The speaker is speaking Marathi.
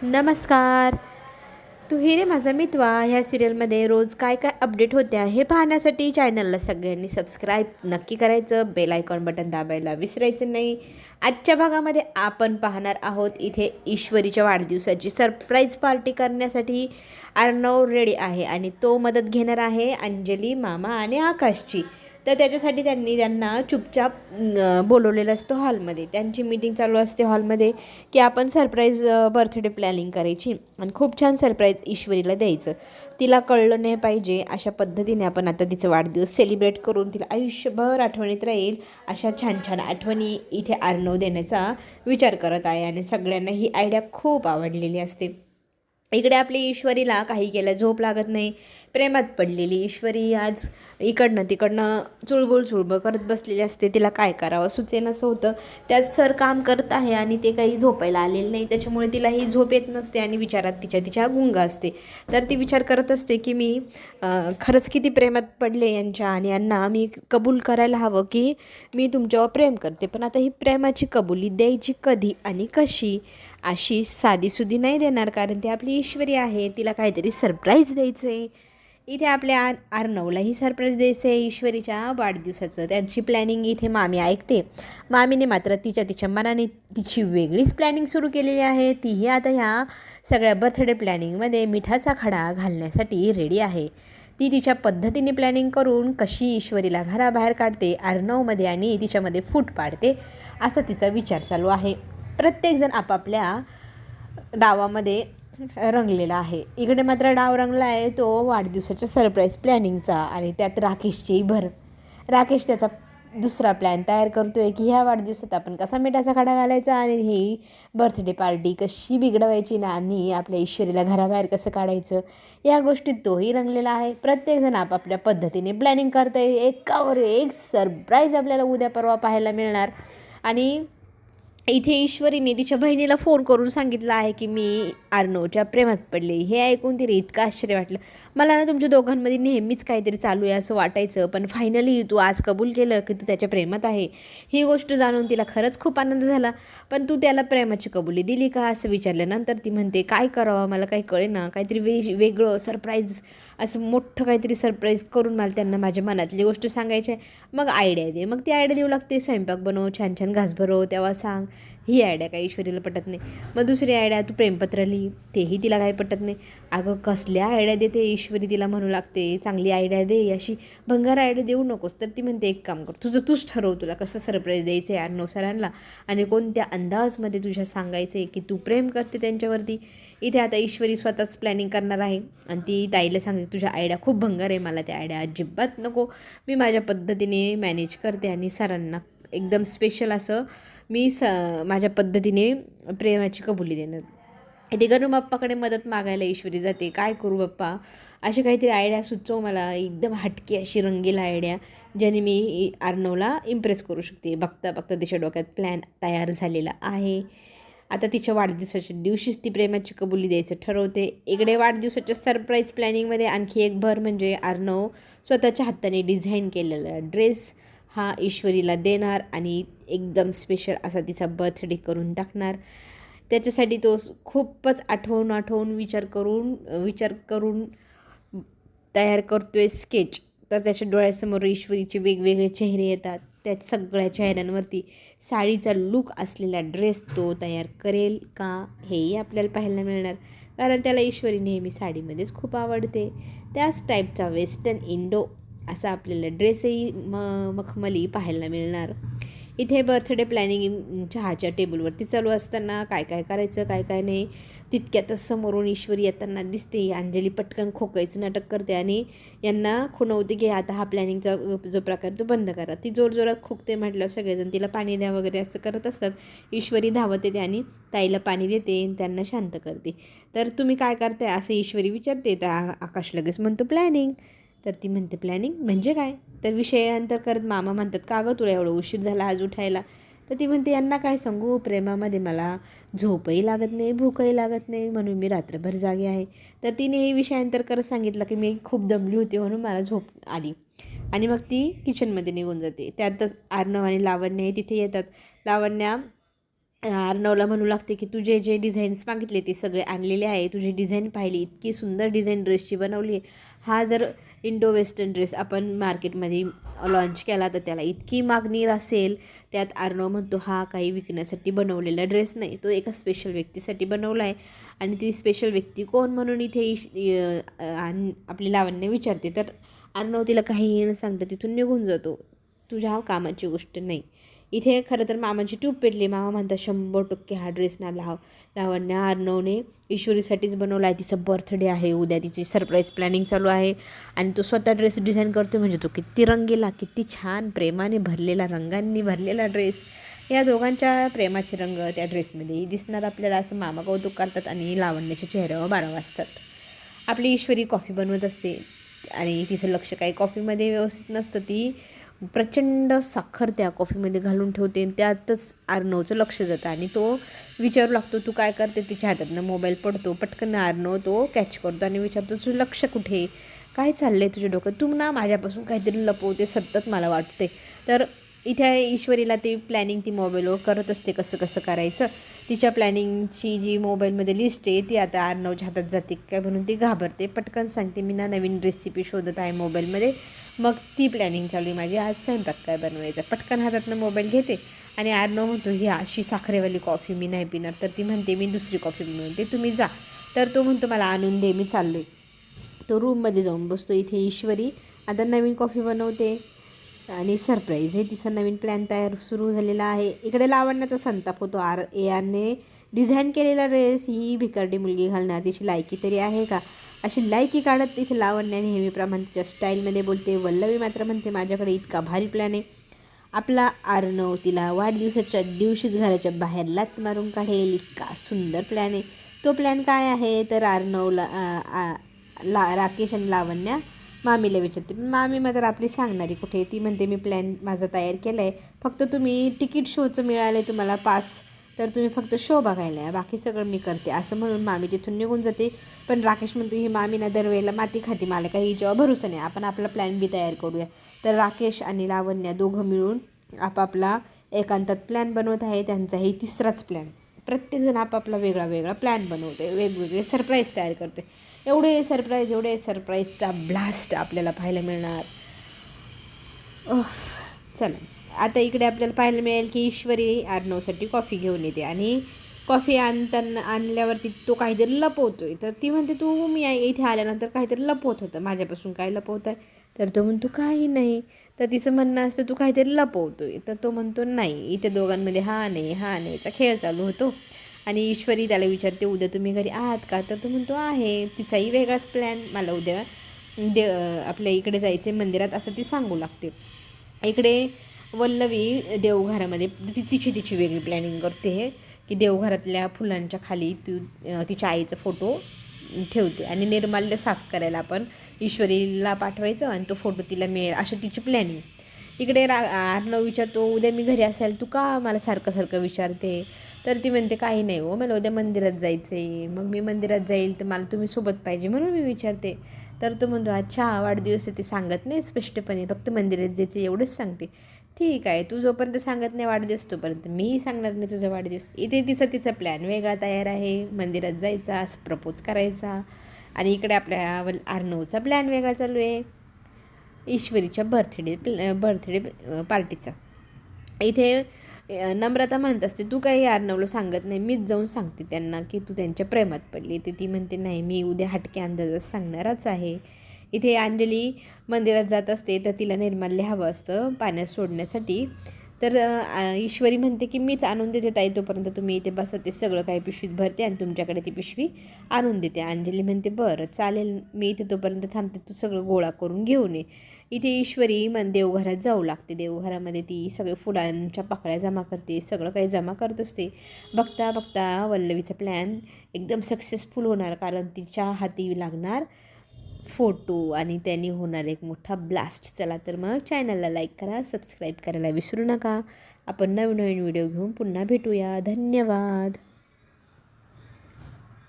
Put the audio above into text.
नमस्कार. तू ही रे माझा मितवा ह्या सिरियलमध्ये रोज काय काय अपडेट होत्या हे पाहण्यासाठी चॅनलला सगळ्यांनी सबस्क्राईब नक्की करायचं, बेल आयकॉन बटन दाबायला विसरायचं नाही. आजच्या भागामध्ये आपण पाहणार आहोत इथे ईश्वरीच्या वाढदिवसाची सरप्राईज पार्टी करण्यासाठी अर्णव रेडी आहे आणि तो मदत घेणार आहे अंजली, मामा आणि आकाशची. तर त्याच्यासाठी त्यांना चुपचाप बोलवलेलं असतं हॉलमध्ये. त्यांची मीटिंग चालू असते हॉलमध्ये की आपण सरप्राईज बर्थडे प्लॅनिंग करायची आणि खूप छान सरप्राईज ईश्वरीला द्यायचं. तिला कळलं नाही पाहिजे अशा पद्धतीने आपण आता तिचं वाढदिवस सेलिब्रेट करून तिला आयुष्यभर आठवणीत राहील अशा छान छान आठवणी इथे अर्णव देण्याचा विचार करत आहे आणि सगळ्यांना ही आयडिया खूप आवडलेली असते. इकडे आपली ईश्वरीला काही केलं झोप लागत नाही. प्रेमात पडलेली ईश्वरी आज इकडनं तिकडनं चुळबुळ करत बसलेली असते. तिला काय करावं सुचेनासं होतं. त्यात सर काम करत आहे आणि ते काही झोपायला आलेलं नाही, त्याच्यामुळे तिलाही झोप येत नसते आणि विचारात तिच्या गुंगा असते. तर ती विचार करत असते की मी खरंच किती प्रेमात पडले यांच्या आणि यांना मी कबूल करायला हवं की मी तुमच्यावर प्रेम करते, पण आता ही प्रेमाची कबुली द्यायची कधी आणि कशी. अशी साधीसुधी नाही देणार, कारण ती आपली ईश्वरी आहे, तिला काहीतरी सरप्राईज द्यायचं आहे. इथे आपल्या अर्णवलाही सरप्राईज द्यायचं आहे ईश्वरीच्या वाढदिवसाचं. त्यांची प्लॅनिंग इथे मामी ऐकते. मामीने मात्र तिच्या मनाने तिची वेगळीच प्लॅनिंग सुरू केलेली आहे. तीही आता ह्या सगळ्या बर्थडे प्लॅनिंगमध्ये मिठाचा खडा घालण्यासाठी रेडी आहे. ती तिच्या पद्धतीने प्लॅनिंग करून कशी ईश्वरीला घराबाहेर काढते, अर्णवमध्ये आणि तिच्यामध्ये फूट पाडते असा तिचा विचार चालू आहे. प्रत्येकजण आपापल्या डावामध्ये रंगलेला आहे. इकडे मात्र डाव रंगला आहे तो वाढदिवसाच्या सरप्राईज प्लॅनिंगचा आणि त्यात राकेशचीही भर. राकेश त्याचा दुसरा प्लॅन तयार करतो आहे की ह्या वाढदिवसात आपण कसा मिठाचा खडा घालायचा आणि ही बर्थडे पार्टी कशी बिघडवायची ना आणि आपल्या ईश्वरीला घराबाहेर कसं काढायचं या गोष्टीत तोही रंगलेला आहे. प्रत्येकजण आपापल्या पद्धतीने प्लॅनिंग करत आहे. एकावर एक सरप्राईज आपल्याला उद्या परवा पाहायला मिळणार. आणि इथे ईश्वरीने तिच्या बहिणीला फोन करून सांगितलं आहे की मी अर्णवच्या प्रेमात पडले. हे ऐकून तिला इतकं आश्चर्य वाटलं. मला ना तुमच्या दोघांमध्ये नेहमीच काहीतरी चालू आहे असं वाटायचं, पण फायनली तू आज कबूल केलं की तू त्याच्या प्रेमात आहे. ही गोष्ट जाणून तिला खरंच खूप आनंद झाला. पण तू त्याला प्रेमाची कबुली दिली का असं विचारल्यानंतर ती म्हणते काय करावं मला काही कळेना. काहीतरी वेगळं सरप्राईज, असं मोठं काहीतरी सरप्राईज करून मला त्यांना माझ्या मनातली गोष्ट सांगायची आहे. मग आयडिया दे. मग ती आयडिया देऊ लागते, स्वयंपाक बनव, छान छान घास भरव, तेव्हा सांग. ही आयडिया काही ईश्वरीला पटत नाही. मग दुसरी आयडिया, तू प्रेमपत्र लिही, तेही तिला काही पटत नाही. अगं कसल्या आयडिया देते ईश्वरी, तिला म्हणू लागते चांगली आयडिया दे, अशी भंगार आयडिया देऊ नकोस. तर ती म्हणते एक काम कर, तूच ठरव तुला कसं सरप्राईज द्यायचं आहे अर्णव सरांना आणि कोणत्या अंदाजमध्ये तुझ्या सांगायचं आहे की तू प्रेम करते त्यांच्यावरती. इथे आता ईश्वरी स्वतःच प्लॅनिंग करणार आहे आणि ती ताईला सांगते तुझ्या आयडिया खूप भंगार आहे, मला त्या आयडिया अजिबात नको, मी माझ्या पद्धतीने मॅनेज करते आणि सरांना एकदम स्पेशल असं मी माझ्या पद्धतीने प्रेमाची कबुली देणार. इथे गणू बाप्पाकडे मदत मागायला ईश्वरी जाते. काय करू बाप्पा, अशी काहीतरी आयडिया सुचव मला, एकदम हटकी अशी रंगील आयडिया ज्याने मी अर्णवला इम्प्रेस करू शकते. बघता बघता तिच्या डोक्यात प्लॅन तयार झालेला आहे. आता तिच्या वाढदिवसाच्या दिवशीच ती प्रेमाची कबुली द्यायचं ठरवते. इकडे वाढदिवसाच्या सरप्राईज प्लॅनिंगमध्ये आणखी एक भर म्हणजे अर्णव स्वतःच्या हाताने डिझाईन केलेला ड्रेस हा ईश्वरीला देणार आणि एकदम स्पेशल असा तिचा बर्थडे करून टाकणार. त्याच्यासाठी तो खूपच आठवून विचार करून तयार करतोय स्केच. तर त्याच्या डोळ्यासमोर ईश्वरीचे वेगवेगळे चेहरे येतात. त्या सगळ्या चेहऱ्यांवरती साडीचा लूक असलेला ड्रेस तो तयार करेल का हेही आपल्याला पाहायला मिळणार, कारण त्याला ईश्वरी नेहमी साडीमध्येच खूप आवडते. त्याच टाईपचा वेस्टर्न इंडो असा आपल्याला ड्रेसही मखमली पाहायला मिळणार. इथे बर्थडे प्लॅनिंग चहाच्या टेबलवरती चालू असताना काय काय करायचं काय काय नाही तितक्यातच समोरून ईश्वरी येताना दिसते. अंजली पटकन खोकायचं नाटक करते आणि यांना खुणवते की आता हा प्लॅनिंगचा जो प्रकार तो बंद करा. ती जोरजोरात खोकते म्हटल्यावर सगळेजण तिला पाणी द्या वगैरे असं करत असतात. ईश्वरी धावत येते आणि ताईला पाणी देते आणि त्यांना शांत करते. तर तुम्ही काय करताय असं ईश्वरी विचारते. तर आकाश लगेच म्हणतो प्लॅनिंग. तर ती म्हणते प्लॅनिंग म्हणजे काय. तर विषयांतर करत मामा म्हणतात का गं तुला एवढं उशीर झाला आज उठायला. तर ती म्हणते यांना काय सांगू, प्रेमामध्ये मला झोपही लागत नाही, भूकही लागत नाही, म्हणून मी रात्रभर जागी आहे. तर तिने विषयांतर करत सांगितलं की मी खूप दमली होती म्हणून मला झोप आली. आणि मग ती किचनमध्ये निघून जाते. त्यातच अर्णव आणि लावण्य तिथे येतात. लावण्या अर्णवला म्हणू लागते की तू जे जे डिझाईन्स मागितले ते सगळे आणलेले आहे, तुझी डिझाईन पाहिली, इतकी सुंदर डिझाईन ड्रेसची बनवली आहे. हा जर इंडो वेस्टर्न ड्रेस आपण मार्केटमध्ये लॉन्च केला तर त्याला इतकी मागणी असेल. त्यात अर्णव म्हणतो हा काही विकण्यासाठी बनवलेला ड्रेस नाही, तो एका स्पेशल व्यक्तीसाठी बनवला आहे. आणि ती स्पेशल व्यक्ती कोण म्हणून इथे आपली लावण्य विचारते. तर अर्णव तिला काहीही न सांगता तिथून निघून जातो. तुझ्या कामाची गोष्ट नाही. इथे खरं तर मामाची ट्यूब पेटली. मामा म्हणतात 100% हा ड्रेस ना लावण्य अर्णवने ईश्वरीसाठीच बनवला आहे. तिचं बर्थडे आहे उद्या, तिची सरप्राईज प्लॅनिंग चालू आहे आणि तो स्वतः ड्रेस डिझाईन करतो. म्हणजे तो किती रंगीला, किती छान प्रेमाने भरलेला, रंगांनी भरलेला ड्रेस. या दोघांच्या प्रेमाचे रंग त्या ड्रेसमध्येही दिसणार आपल्याला, असं मामा कौतुक करतात. आणि लावण्याच्या चेहऱ्यावर 12 वाजतात. आपली ईश्वरी कॉफी बनवत असते आणि तिचं लक्ष काही कॉफीमध्ये व्यवस्थित नसतं. ती प्रचंड साखर त्या कॉफीमध्ये घालून ठेवते आणि त्यातच अर्णवचं लक्ष जातं आणि तो विचारू लागतो तू काय करते. तिच्या हातातनं मोबाईल पडतो. पटकन अर्णव तो कॅच करतो आणि विचारतो तुझं लक्ष कुठे, काय चाललं आहे तुझ्या डोक्यात, तू ना माझ्यापासून काहीतरी लपवते सतत मला वाटते. तर इथे ईश्वरीला ती प्लॅनिंग ती मोबाईलवर करत असते कसं कसं करायचं. तिच्या प्लॅनिंगची जी मोबाईलमध्ये लिस्ट आहे ती आता अर्णवच्या हातात जाते काय म्हणून ती घाबरते. पटकन सांगते मी ना नवीन रेसिपी शोधत आहे मोबाईलमध्ये. मग ती प्लॅनिंग चालू आहे माझी, आज स्वयंपाक काय बनवायचं. पटकन हातातनं मोबाईल घेते आणि अर्णव म्हणतो ही अशी साखरेवाली कॉफी मी नाही पिणार. तर ती म्हणते मी दुसरी कॉफी बनवते, तुम्ही जा. तर तो म्हणतो मला आणून दे, मी चाललो आहे. तो रूममध्ये जाऊन बसतो. इथे ईश्वरी आता नवीन कॉफी बनवते आणि सरप्राईज आहे, तिचा नवीन प्लॅन तयार सुरू झालेला आहे. इकडे लावण्याचा संताप होतो. ARने डिझाईन केलेला ड्रेस ही भिकारडी मुलगी घालणार, तिची लायकी तरी आहे का. अशी लायकी काढत तिथे लावण्या नेहमीप्रमाणे तिच्या स्टाईलमध्ये बोलते. वल्लवी मात्र म्हणते माझ्याकडे इतका भारी प्लॅन आहे. आपला अर्णव तिला वाढदिवसाच्या दिवशीच घराच्या बाहेर लाथ मारून काढेल, इतका सुंदर प्लॅन आहे. तो प्लॅन काय आहे तर अर्णवला राकेश आणि लावण्या मामीला विचारते. मामी मात्र आपली सांगणारी कुठे. ती म्हणते मी प्लॅन माझा तयार केला आहे, फक्त तुम्ही तिकीट शोचं मिळालं आहे तुम्हाला पास, तर तुम्ही फक्त शो बघायला आहे, बाकी सगळं मी करते. असं म्हणून मामी तिथून निघून जाते. पण राकेश म्हणतो ही मामीना दरवेळेला माती खाती, मला काही हिच्यावर भरोसा नाही, आपण आपला प्लॅन बी तयार करूया. तर राकेश आणि लावण्या दोघं मिळून आपापला एकांतात प्लॅन बनवत आहे. त्यांचाही तिसराच प्लॅन. प्रत्येकजण आपापला वेगळा वेगळा प्लॅन बनवते, वेगवेगळे सरप्राईज तयार करते. एवढे सरप्राईजचा ब्लास्ट आपल्याला पाहायला मिळणार. चला आता इकडे आपल्याला पाहायला मिळेल की ईश्वरी अर्णवसाठी कॉफी घेऊन येते आणि कॉफी आणल्यावरती तो काहीतरी लपवतोय. तर ती म्हणते तू मी इथे आल्यानंतर काहीतरी लपवत होतं, माझ्यापासून काय लपवत आहे. तर तो म्हणतो काही नाही. तर तिचं म्हणणं असतं तू काहीतरी लपवतोय. तर तो म्हणतो नाही. इथे दोघांमध्ये हा नाहीचा खेळ चालू होतो. आणि ईश्वरी त्याला विचारते उद्या तुम्ही घरी आहात का. तर तो म्हणतो आहे. तिचाही वेगळाच प्लॅन, मला उद्या आपल्या इकडे जायचं आहे मंदिरात असं ती सांगू लागते. इकडे वल्लवी देवघरामध्ये तिची वेगळी प्लॅनिंग करते की देवघरातल्या फुलांच्या खाली तिच्या आईचा फोटो ठेवते आणि निर्माल्य साफ करायला आपण ईश्वरीला पाठवायचं आणि तो फोटो तिला मिळेल अशी तिची प्लॅनिंग. इकडे अर्णव विचारतो उद्या मी घरी असेल तू का मला सारखं विचारते. तर ती म्हणते काही नाही हो, मला उद्या मंदिरात जायचं आहे, मग मी मंदिरात जाईल तर मला तुम्ही सोबत पाहिजे म्हणून मी विचारते. तर तो म्हणतो अच्छा वाढदिवस आहे ते सांगत नाही स्पष्टपणे, फक्त मंदिरात जायचं एवढंच सांगते. ठीक आहे, तू जोपर्यंत सांगत नाही वाढदिवस तोपर्यंत मीही सांगणार नाही तुझा वाढदिवस. इथे तिचा प्लॅन वेगळा तयार आहे, मंदिरात जायचा, प्रपोज करायचा. आणि इकडे आपल्या अर्णवचा प्लॅन वेगळा चालू आहे, ईश्वरीच्या बर्थडे पार्टीचा. इथे नम्रता म्हणत असते तू काही अर्णवला सांगत नाही, मीच जाऊन सांगते त्यांना की तू त्यांच्या प्रेमात पडली. तर ती म्हणते नाही मी उद्या हटके अंदाजच सांगणारच आहे. इथे अंजली मंदिरात जात असते तर तिला निर्माल्य हवं असतं पाण्यात सोडण्यासाठी. तर ईश्वरी म्हणते की मीच आणून देते ताई, तोपर्यंत तुम्ही इथे बसा, ते सगळं काही पिशवीत भरते आणि तुमच्याकडे ती पिशवी आणून देते. अंजली म्हणते बरं चालेल, मी इथे तोपर्यंत थांबते, तू सगळं गोळा करून घेऊन ये. इथे ईश्वरी देवघरात जाऊ लागते. देवघरामध्ये ती सगळे फुलांच्या पाकळ्या जमा करते, सगळं काही जमा करत असते. बघता बघता वल्लवीचा प्लॅन एकदम सक्सेसफुल होणार, कारण तिच्या हाती लागणार फोटो आणि त्यांनी होणार एक मोठा ब्लास्ट. चला तर मग चॅनलला लाईक करा, सबस्क्राईब करायला विसरू नका. आपण नवीन व्हिडिओ घेऊन पुन्हा भेटूया. धन्यवाद.